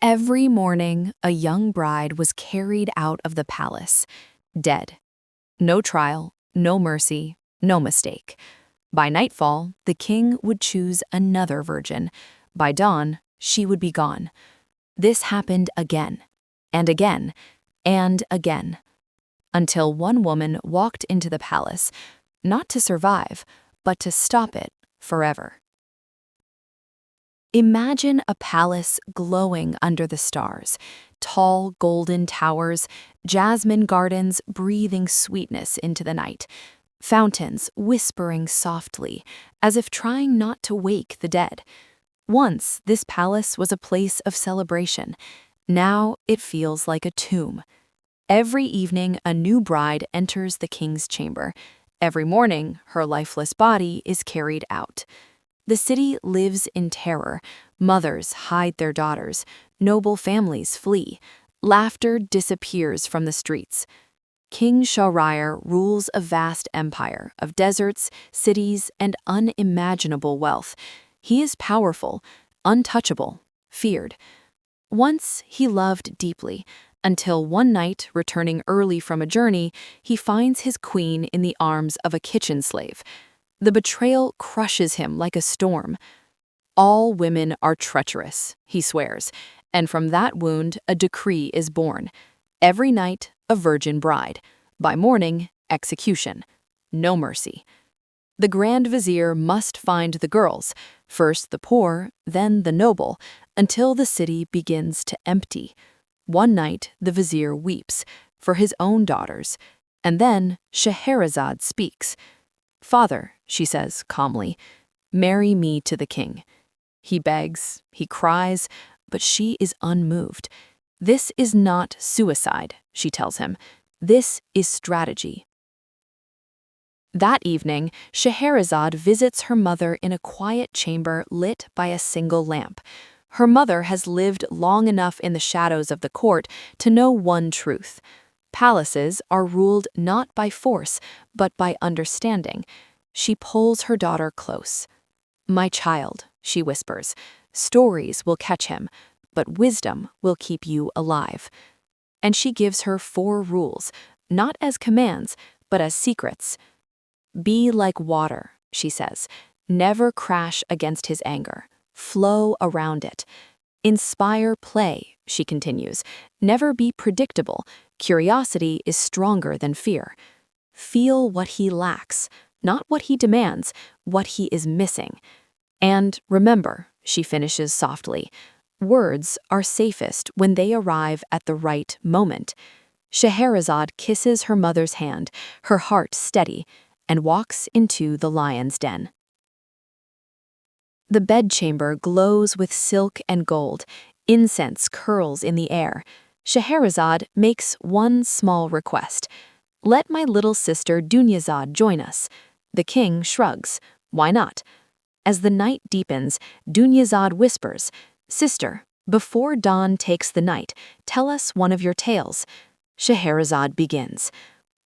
Every morning, a young bride was carried out of the palace, dead. No trial, no mercy, no mistake. By nightfall, the king would choose another virgin. By dawn, she would be gone. This happened again, and again, and again, until one woman walked into the palace, not to survive, but to stop it forever. Imagine a palace glowing under the stars, tall golden towers, jasmine gardens breathing sweetness into the night, fountains whispering softly, as if trying not to wake the dead. Once, this palace was a place of celebration. Now it feels like a tomb. Every evening, a new bride enters the king's chamber. Every morning, her lifeless body is carried out. The city lives in terror. Mothers hide their daughters. Noble families flee. Laughter disappears from the streets. King Shahryar rules a vast empire of deserts, cities, and unimaginable wealth. He is powerful, untouchable, feared. Once he loved deeply, until one night, returning early from a journey, he finds his queen in the arms of a kitchen slave. The betrayal crushes him like a storm. All women are treacherous, he swears, and from that wound a decree is born. Every night, a virgin bride. By morning, execution. No mercy. The Grand Vizier must find the girls, first the poor, then the noble, until the city begins to empty. One night, the Vizier weeps for his own daughters, and then Scheherazade speaks. "Father," she says calmly, "marry me to the king." He begs, he cries, but she is unmoved. This is not suicide, she tells him. This is strategy. That evening, Scheherazade visits her mother in a quiet chamber lit by a single lamp. Her mother has lived long enough in the shadows of the court to know one truth. Palaces are ruled not by force, but by understanding. She pulls her daughter close. "My child," she whispers, "stories will catch him, but wisdom will keep you alive." And she gives her 4 rules, not as commands, but as secrets. "Be like water," she says. "Never crash against his anger. Flow around it. Inspire play," she continues. "Never be predictable. Curiosity is stronger than fear. Feel what he lacks, not what he demands, what he is missing. And remember," she finishes softly, "words are safest when they arrive at the right moment." Scheherazade kisses her mother's hand, her heart steady, and walks into the lion's den. The bedchamber glows with silk and gold. Incense curls in the air. Scheherazade makes one small request. "Let my little sister Dunyazad join us." The king shrugs. Why not? As the night deepens, Dunyazad whispers, "Sister, before dawn takes the night, tell us one of your tales." Scheherazade begins.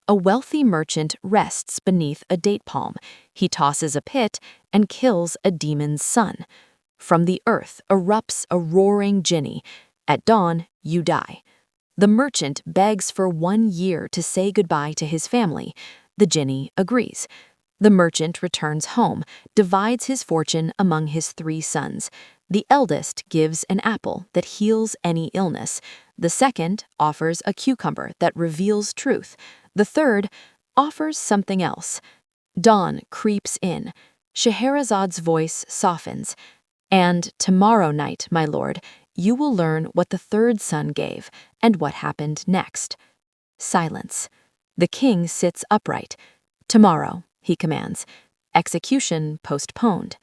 A wealthy merchant rests beneath a date palm. He tosses a pit and kills a demon's son. From the earth erupts a roaring jinni. At dawn, you die. The merchant begs for 1 year to say goodbye to his family. The jinni agrees. The merchant returns home, divides his fortune among his 3 sons. The eldest gives an apple that heals any illness. The second offers a cucumber that reveals truth. The third offers something else. Dawn creeps in. Scheherazade's voice softens. "And tomorrow night, my lord, you will learn what the 3rd son gave and what happened next." Silence. The king sits upright. "Tomorrow," he commands. Execution postponed.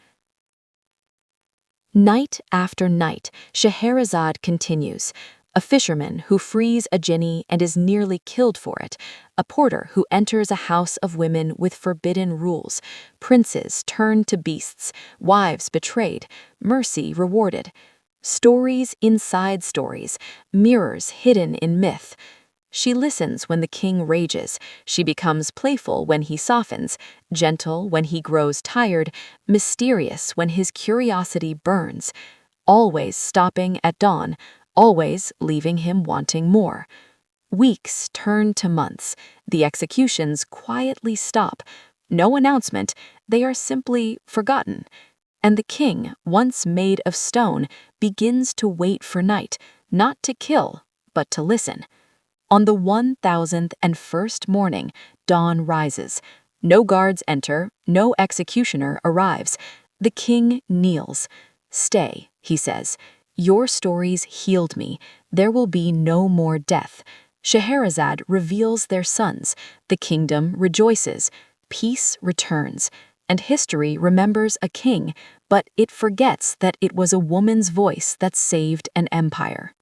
Night after night, Scheherazade continues. A fisherman who frees a jinni and is nearly killed for it. A porter who enters a house of women with forbidden rules. Princes turned to beasts. Wives betrayed. Mercy rewarded. Stories inside stories. Mirrors hidden in myth. She listens when the king rages. She becomes playful when he softens, gentle when he grows tired, mysterious when his curiosity burns. Always stopping at dawn, always leaving him wanting more. Weeks turn to months. The executions quietly stop. No announcement, they are simply forgotten. And the king, once made of stone, begins to wait for night, not to kill, but to listen. On the 1001st morning, dawn rises. No guards enter, no executioner arrives. The king kneels. "Stay," he says. "Your stories healed me. There will be no more death." Scheherazade reveals their sons. The kingdom rejoices. Peace returns. And history remembers a king, but it forgets that it was a woman's voice that saved an empire.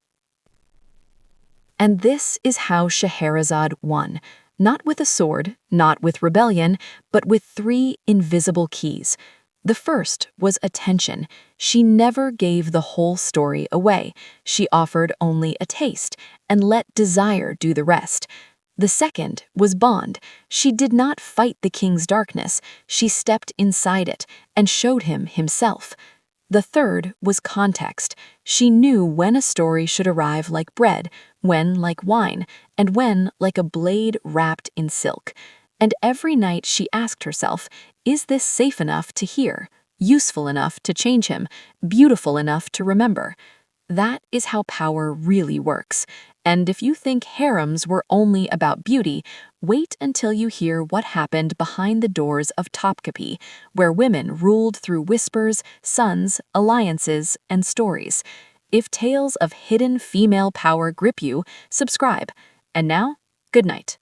And this is how Scheherazade won, not with a sword, not with rebellion, but with three invisible keys. The first was attention. She never gave the whole story away. She offered only a taste and let desire do the rest. The second was bond. She did not fight the king's darkness. She stepped inside it and showed him himself. The third was context. She knew when a story should arrive like bread, when like wine, and when like a blade wrapped in silk. And every night she asked herself, is this safe enough to hear, useful enough to change him, beautiful enough to remember? That is how power really works. And if you think harems were only about beauty, wait until you hear what happened behind the doors of Topkapi, where women ruled through whispers, sons, alliances, and stories. If tales of hidden female power grip you, subscribe. And now, good night.